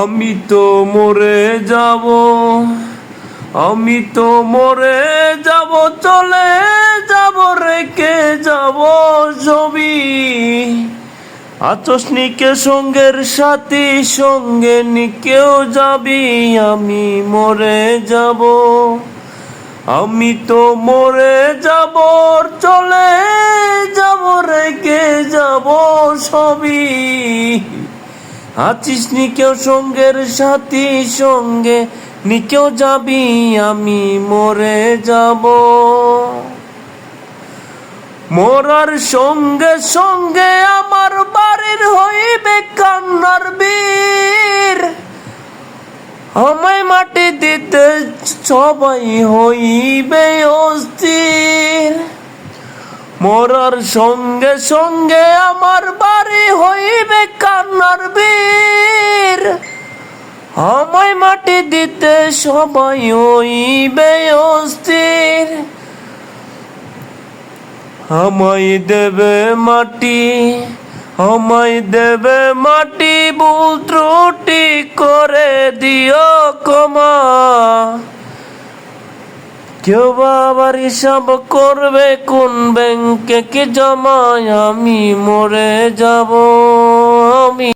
আমি তো মরে যাব, আমি তো মরে যাব, চলে যাব, রেখে যাব ছবি। আচসনিকে সঙ্গের সাথী, সঙ্গে নিকেও যাবি, আমি মরে যাব। আমি তো মরে যাব, চলে যাব, রেখে যাব ছবি। আছিস নিকেও সঙ্গের সাথী, সঙ্গে নিকেও যাবি, আমি মরে যাব। মরার সঙ্গে সঙ্গে আমার বাড়ির হইবে কান্নার বীর। আমায় মাটি দিতে সবাই হইবে অস্থির। মরার সঙ্গে সঙ্গে আমার বাড়ি হইবে কান্নার বীর। আমায় মাটি দিতে সবাই হইবে অস্থির। আমায় দেবে মাটি, আমায় দেবে মাটি, ভুল ত্রুটি করে দিও ক্ষমা। কেউ আবার হিসাব করবে কোন ব্যাংকে কি জমায়, আমি মরে যাব। আমি